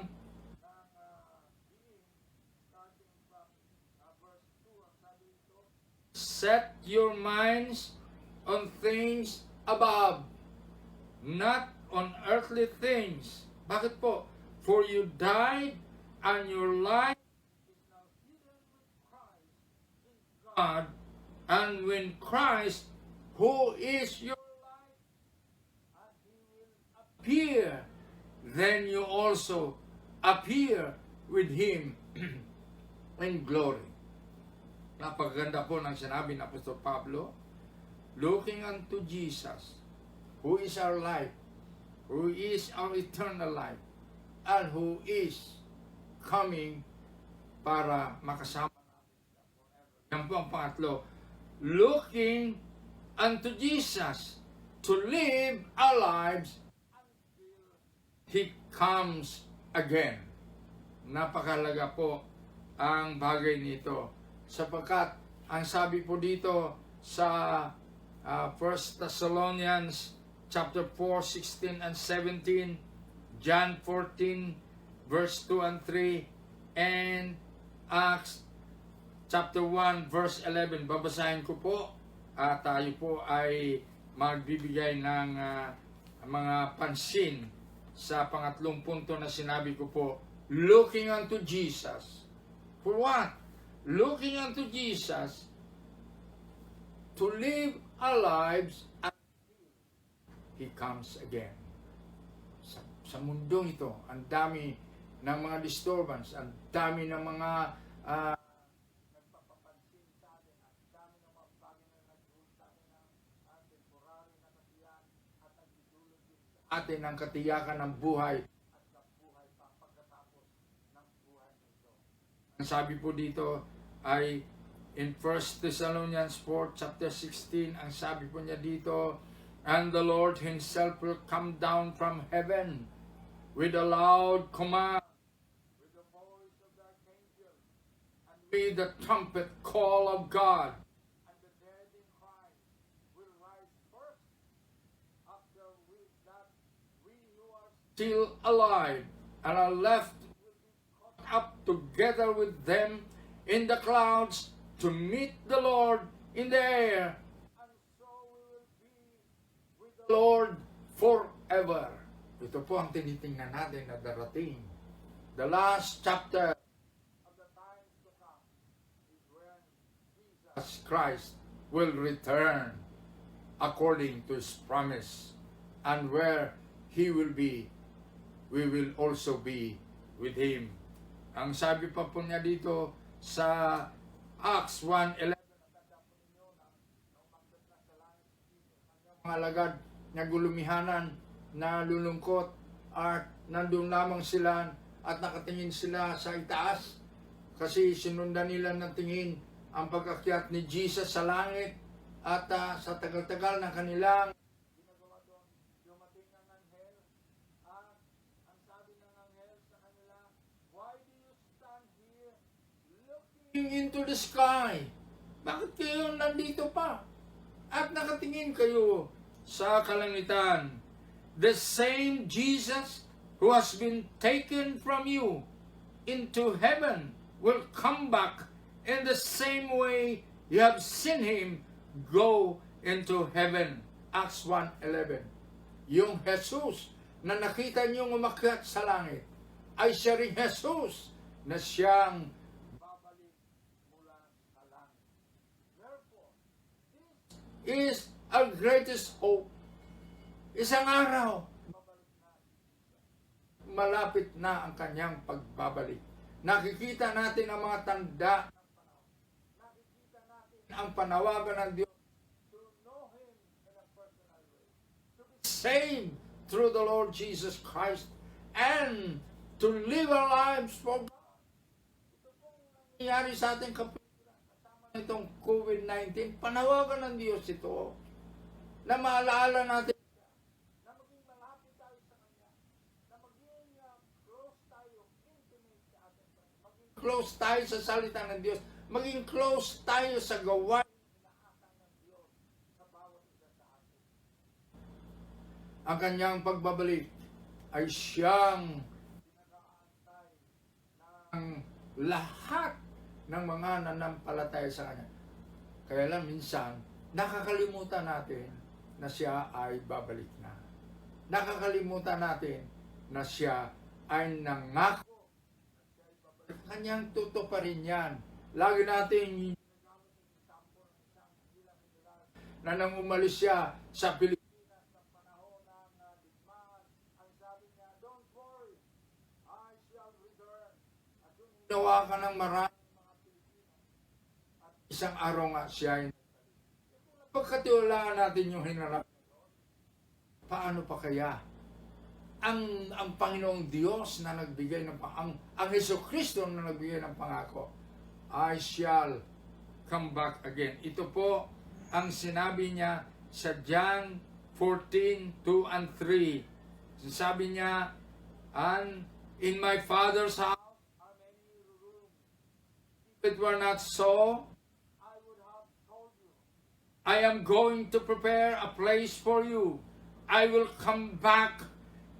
set your minds on things above, not on earthly things. Bakit po? For you died, and your life is now hidden with Christ in God, and when Christ, who is your life, and He will appear, then you also appear with Him in glory. Napaganda po ng sinabi ng Apostol Pablo, looking unto Jesus, who is our life, who is our eternal life, and who is coming para makasama natin. Yan po ang pangatlo. Looking unto Jesus to live our lives until He comes again. Napakalaga po ang bagay nito. Sapagkat ang sabi po dito sa 1 Thessalonians chapter 4, 16 and 17, John 14, verse 2 and 3, and Acts chapter 1, verse 11. Babasahin ko po at tayo po ay magbibigay ng mga pansin sa pangatlong punto na sinabi ko po, looking unto Jesus. For what? Looking unto Jesus to live our lives until He comes again. Sa mundong ito, ang dami ng mga disturbance, ang dami ng mga nagpapapansin sa atin, ang dami ng mga bagay na nagdulot sa atin ng temporary na katiyan at nagdulot din sa atin ng katiyakan ng buhay at ng buhay pa pagkatapos ng buhay nito. Ang sabi po dito ay in 1 Thessalonians 4 chapter 16, ang sabi po niya dito, and the Lord Himself will come down from heaven with a loud command, with the voice of the archangel, and with the trumpet call of God, and the dead in Christ will rise first. After that, we who are still alive and are left will be caught up together with them in the clouds to meet the Lord in the air, and so we will be with the Lord forever. Ito po ang tinitingnan natin na darating. The last chapter of the times to come is when Jesus Christ will return according to His promise, and where He will be, we will also be with Him. Ang sabi pa po niya dito sa Acts 1:11, mga alagad na gulumihanan, na lulungkot, at nandun lamang sila at nakatingin sila sa itaas kasi sinundan nila ng tingin ang pag-akyat ni Jesus sa langit at sa tagal-tagal na kanilang ginagawa doon, dumating ang anghel at ang sabi ng anghel sa kanila, why do you stand here looking into the sky? Bakit kayo nandito pa? At nakatingin kayo sa kalangitan. The same Jesus who has been taken from you into heaven will come back in the same way you have seen Him go into heaven. Acts 1:11. Yung Jesus na nakita niyong umakyat sa langit ay siya rin Jesus na siyang babalik mula sa langit. Therefore, this is our greatest hope. Isang araw, malapit na ang kanyang pagbabalik. Nakikita natin ang mga tanda ng panahon. Nakikita natin ang panawagan ng Diyos to know Him in a personal way. To be saved through the Lord Jesus Christ and to live our lives for God. Ito pong nangyayari sa ating kapiliran kasama nitong COVID-19. Panawagan ng Diyos ito na maalaala natin close tayo sa salita ng Diyos, maging close tayo sa gawain ng Diyos sa bawat isa sa atin. Ang kanyang pagbabalik ay siyang ng lahat ng mga nanampalataya sa Kanya. Kaya lang minsan, nakakalimutan natin na siya ay babalik na. Nakakalimutan natin na siya ay nangako. Kanyang tutuparin yan. Lagi natin na nang umalis siya sa Pilipinas sa panahon ng digmaan, ang sabi niya, don't worry, I shall return. At yung ginawa ka ng maraming mga Pilipino, at isang araw nga siya ay pagkatiwalaan natin yung hinarap. Paano pa kaya? Ang Panginoong Diyos na nagbigay ng ang Jesucristo na nagbigay ng pangako, I shall come back again. Ito po ang sinabi niya sa John 14:2 and 3. Sabi niya, and in my Father's house are many rooms. If it were not so, I would have told you. I am going to prepare a place for you. I will come back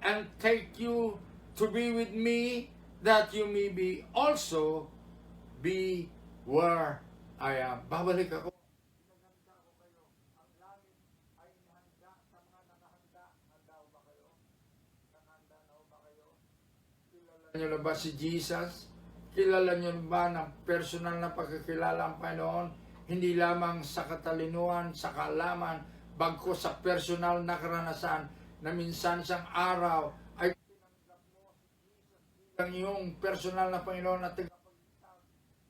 and take you to be with me, that you may be also be where I am. Babalik ako. Inaganda ko kayo. Ang langit ay inihanda sa mga nakahanda. Handa ba kayo? Nakahanda na ba kayo? Kilala niyo na ba si Jesus? Kilala niyo ba ng personal na pagkakilala ang Panginoon? Hindi lamang sa katalinuhan, sa kaalaman, bagko sa personal na karanasan na minsan isang araw ay tinanggap mo si Jesus bilang iyong personal na Panginoon at tagapagligtas,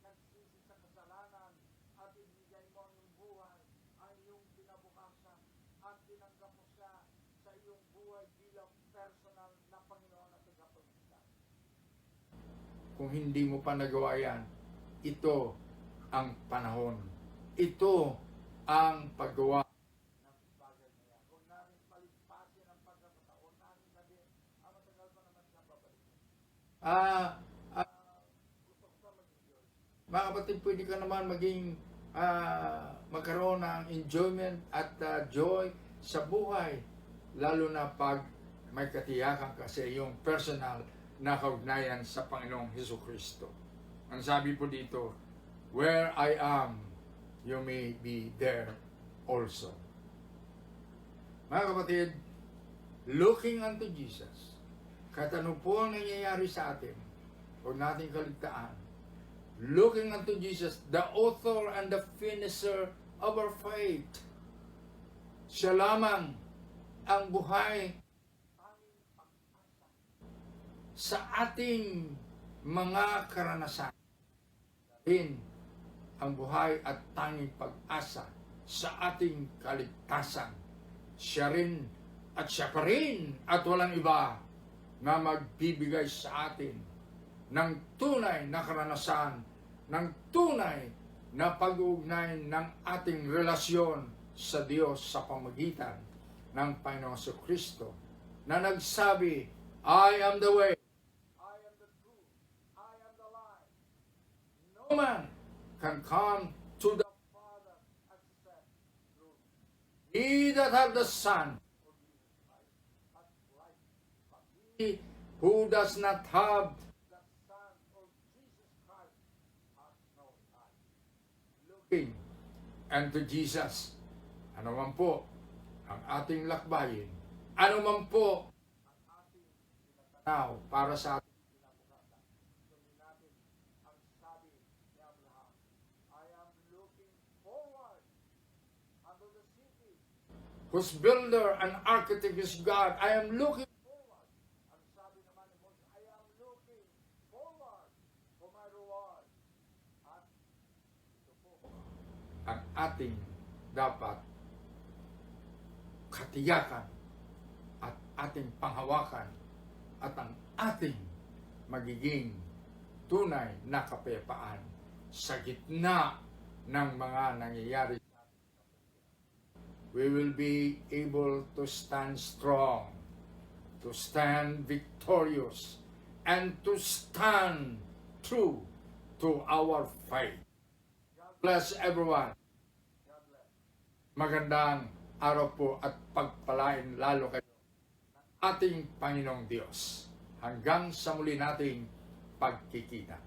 nagsisi sa kasalanan at ibigay mo ang iyong buhay, ang iyong kinabukasan at tinanggap mo siya sa iyong buhay bilang personal na Panginoon at tagapagligtas. Kung hindi mo pa nagawa yan, ito ang panahon. Ito ang paggawa. Mga kapatid, pwede ka naman maging magkaroon ng enjoyment at joy sa buhay, lalo na pag may katiyakan ka sa iyong personal na kaugnayan sa Panginoong Jesucristo. Ang sabi po dito, where I am, you may be there also. Mga kapatid, looking unto Jesus, kahit ano po ang nangyayari sa atin, huwag nating kaligtaan. Looking unto Jesus, the author and the finisher of our faith. Siya lamang ang buhay sa ating mga karanasan. Din ang buhay at tanging pag-asa sa ating kaligtasan. Siya rin at siya pa rin at walang iba na magbibigay sa atin ng tunay na karanasan, ng tunay na pag-uugnay ng ating relasyon sa Diyos sa pamagitan ng Panginoong Jesucristo na nagsabi, I am the way, I am the truth, I am the life. No man can come to the Father except through me. He that hath the Son, he who does not have the Son of Jesus Christ has no life. Looking unto Jesus, ano man po ang ating lakbayin, ano man po ang ating tinatanaw para sa ating kinabukasan. Sundin natin ang sabi ni Abraham, I am looking forward unto the city whose builder and architect is God. I am looking forward. Ang sabi naman ni Moses, I am looking forward for my reward. At ito po ang ating dapat katiyakan at ating panghawakan at ang ating magiging tunay na kapayapaan sa gitna ng mga nangyayari. We will be able to stand strong, to stand victorious, and to stand true to our faith. God bless everyone. Magandang araw po at pagpalain lalo kayo ng ating Panginoong Diyos. Hanggang sa muli nating pagkikita.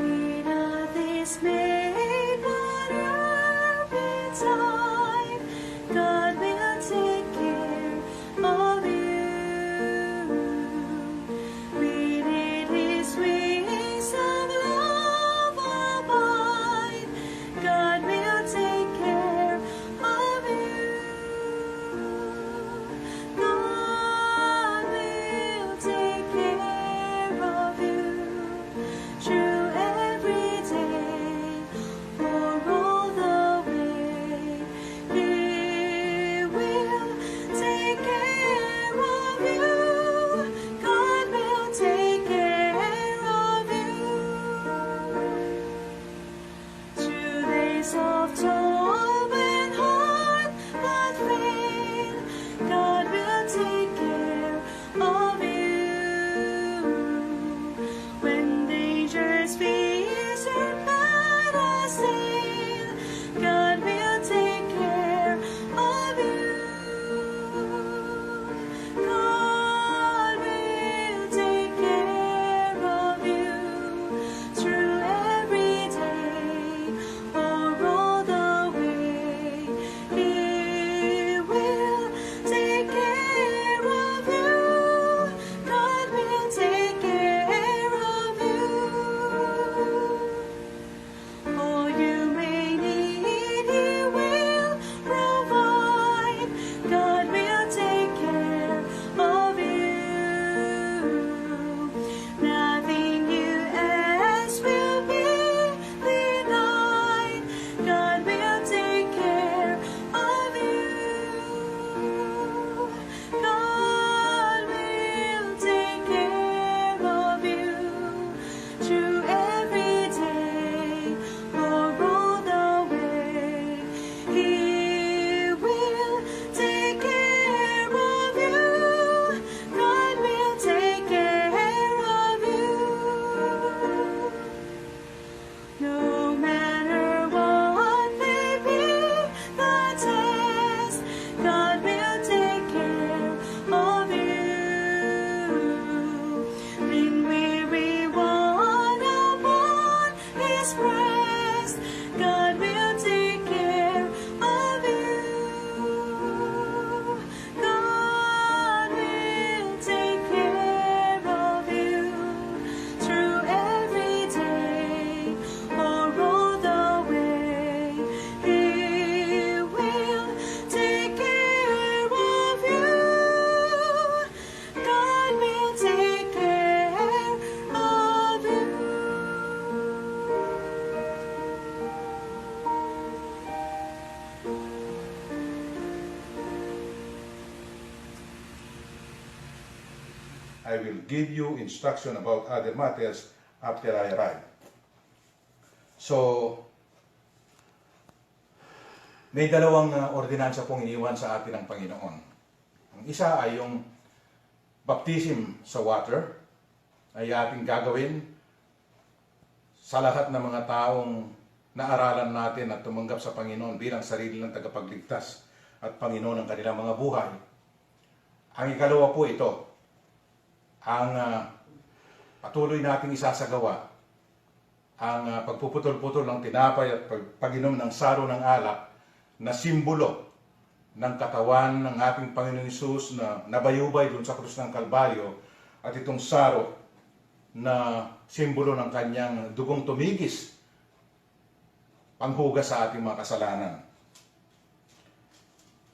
Be not dismayed, whatever betide, God will take care of you. Beneath His wings of love abide, God will take care of you. God will take care of you. Through every day, for all the way, He will take care of you. God will take care of you. Through days of toil and hard but faith, God will take care of you. When dangers, fears, and battles sail, God will take care of you. God will take care of you through every day or all the way. He will take care of you. God will take care of you. All you may need, He will provide. God will take care of you. Nothing you ask will be denied. God will take care of you. God will take care of you through every day or all the way. He will take care of you. God will take care of you. No matter what may be the test, God will take care of you. When weary one upon His breast, God will take care of you. God will take care of you through every day or all the way. He will take care of you. God will take care of you. I will give you instruction about other matters after I arrive. So, may dalawang ordinansa pong iniwan sa atin ng Panginoon. Ang isa ay yung baptism sa water ay ating gagawin sa lahat ng mga taong naaralan natin at tumanggap sa Panginoon bilang sarili ng tagapagligtas at Panginoon ng kanilang mga buhay. Ang ikalawa po ito, ang patuloy nating isasagawa ang pagpuputol-putol ng tinapay at pag-inom ng saro ng alak na simbolo ng katawan ng ating Panginoong Hesus na nabayubay doon sa krus ng Kalbaryo, at itong saro na simbolo ng kanyang dugong tumigis panghugas sa ating mga kasalanan.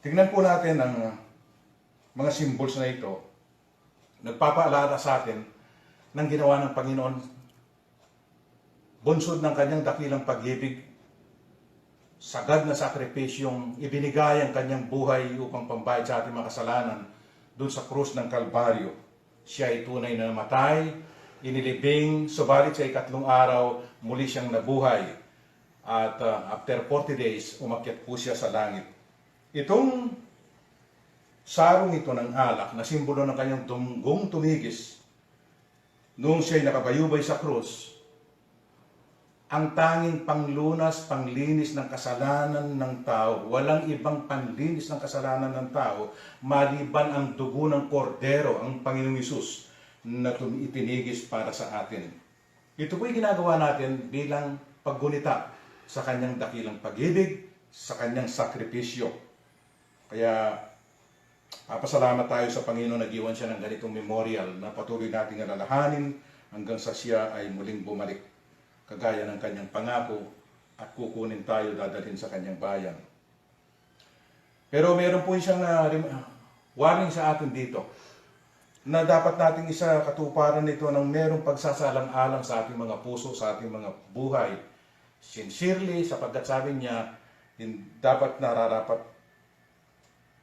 Tingnan po natin ang mga symbols na ito. Nagpapaalala sa atin ng ginawa ng Panginoon, bunsod ng kanyang dakilang pag-ibig, sagad na sakripisyong ibinigay ang kanyang buhay upang pambayad sa ating mga kasalanan doon sa krus ng Kalbaryo. Siya ay tunay na namatay, inilibing, subalit sa ikatlong araw muli siyang nabuhay. At after 40 days, umakyat po siya sa langit. Itong sarong ito ng alak na simbolo ng kanyang dunggong tumigis noong siya'y nakabayubay sa krus, ang tanging panglunas, panglinis ng kasalanan ng tao, walang ibang panlinis ng kasalanan ng tao, maliban ang dugo ng kordero, ang Panginoong Hesus, na itinigis para sa atin. Ito po'y ginagawa natin bilang paggunita sa kanyang dakilang pag-ibig, sa kanyang sakripisyo. Kaya, papasalamat tayo sa Panginoon na giwan siya ng ganitong memorial na patuloy nating alalahanin hanggang sa siya ay muling bumalik, kagaya ng kanyang pangako, at kukunin tayo, dadalhin sa kanyang bayan. Pero meron po siyang warning sa atin dito, na dapat nating isa katuparan nito ng merong pagsasalang-alang sa ating mga puso, sa ating mga buhay. Sincerely, sapagkat sabi niya, dapat nararapat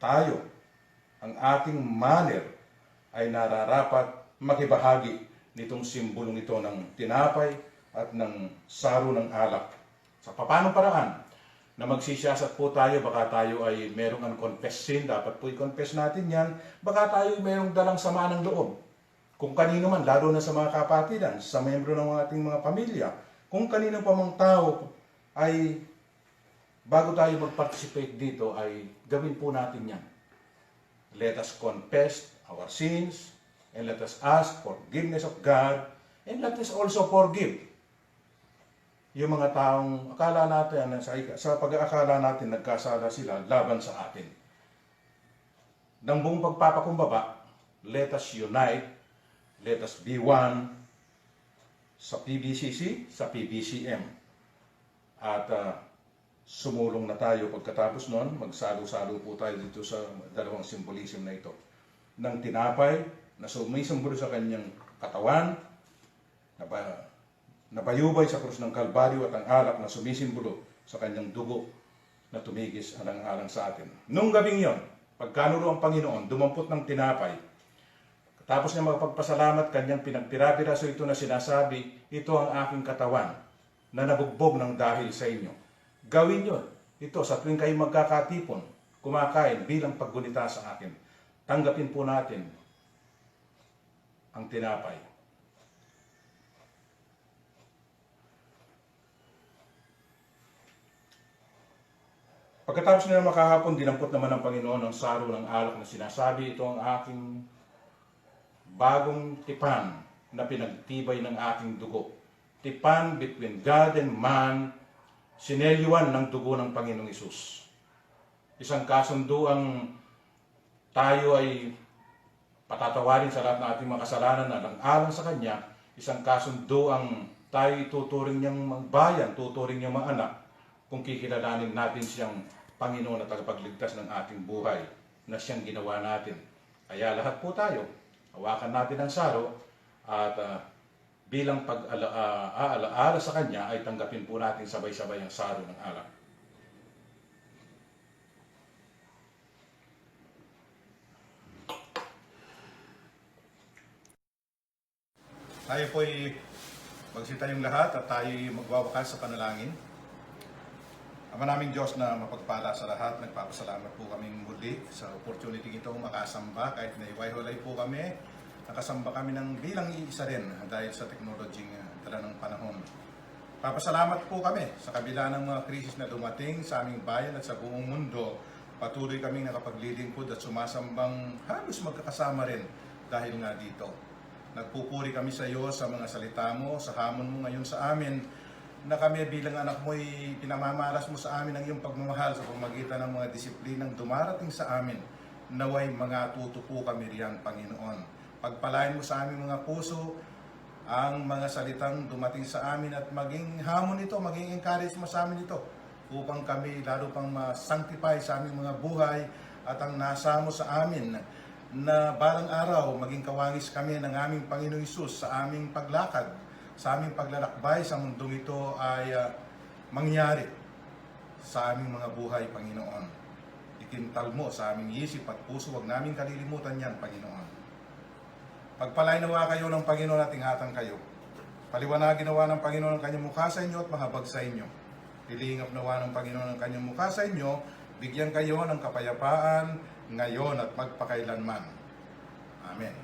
tayo, ang ating manner ay nararapat makibahagi nitong simbolong ito ng tinapay at ng saro ng alak. Sa papanong paraan na magsisiyasat po tayo, baka tayo ay merong unconfessed sin, dapat po i-confess natin yan, baka tayo ay merong dalang sama ng loob. Kung kanino man, lalo na sa mga kapatiran, sa membro ng ating mga pamilya, kung kanino pa mang tao ay bago tayo mag-participate dito ay gawin po natin yan. Let us confess our sins and let us ask forgiveness of God and let us also forgive yung mga taong akala natin, sa pag-aakala natin nagkasala sila laban sa atin. Nang buong pagpapakumbaba, let us unite, let us be one sa PBCC, sa PBCM. At sumulong na tayo pagkatapos nun, magsalo-salo po tayo dito sa dalawang symbolism na ito. Ng tinapay na sumisimbolo sa kanyang katawan, nabayubay sa krus ng Kalbaryo, at ang alak na sumisimbolo sa kanyang dugo na tumigis alang-alang sa atin. Nung gabing yon, pagkanulo ang Panginoon, dumampot ng tinapay. Tapos niya magpagpasalamat, kanyang pinagtira-piraso ito na sinasabi, ito ang aking katawan na nabugbog ng dahil sa inyo. Gawin yon. Ito sa tuwing kayo magkakatipon, kumakain bilang paggunita sa akin. Tanggapin po natin ang tinapay. Pagkatapos nila makahapon, dinampot naman ng Panginoon ang saro ng alak na sinasabi, ito ang aking bagong tipan na pinagtibay ng aking dugo. Tipan between God and man, sinelyuan ng dugo ng Panginoong Hesus. Isang kasunduang tayo ay patatawarin sa lahat ng ating mga kasalanan na alang sa Kanya. Isang kasunduang tayo ituturing niyang bayan, tuturing niyang mga anak, kung kikilalanin natin siyang Panginoon at tagapagligtas ng ating buhay na siyang ginawa natin. Kaya lahat po tayo, hawakan natin ang saro at bilang pag-aalaala sa Kanya ay tanggapin po natin sabay-sabay ang saro ng alak. Tayo po'y magsitayong lahat at tayo'y magwawakas sa panalangin. Ama naming Diyos na mapagpala sa lahat, nagpapasalamat po kaming muli sa opportunity ito makasamba kahit na iwaiwalay po kami. Nakasamba kami ng bilang iisa rin dahil sa technology dala ng panahon. Papasalamat po kami sa kabila ng mga krisis na dumating sa aming bayan at sa buong mundo. Patuloy kaming nakapaglilingkod at sumasambang halos magkakasama rin dahil nga dito. Nagpupuri kami sa iyo sa mga salita mo, sa hamon mo ngayon sa amin, na kami bilang anak mo'y pinamamalas mo sa amin ang iyong pagmamahal sa pamagitan ng mga disiplinang dumarating sa amin. Naway mga tutupo kami riyan, Panginoon. Pagpalain mo sa aming mga puso ang mga salitang dumating sa amin at maging hamon ito, maging encourage mo sa amin ito upang kami lalo pang ma-sanctify sa aming mga buhay at ang nasa mo sa amin na balang araw maging kawangis kami ng aming Panginoong Hesus sa aming paglakad, sa aming paglalakbay sa mundong ito ay mangyari sa aming mga buhay, Panginoon. Itintal mo sa aming isip at puso, huwag namin kalilimutan yan, Panginoon. Pagpalain nawa kayo ng Panginoon at ingatan kayo. Paliwanagin nawa ng Panginoon ang kanyang mukha sa inyo at mahabag sa inyo. Pilingap nawa ng Panginoon ang kanyang mukha sa inyo, bigyan kayo ng kapayapaan ngayon at magpakailanman. Amen.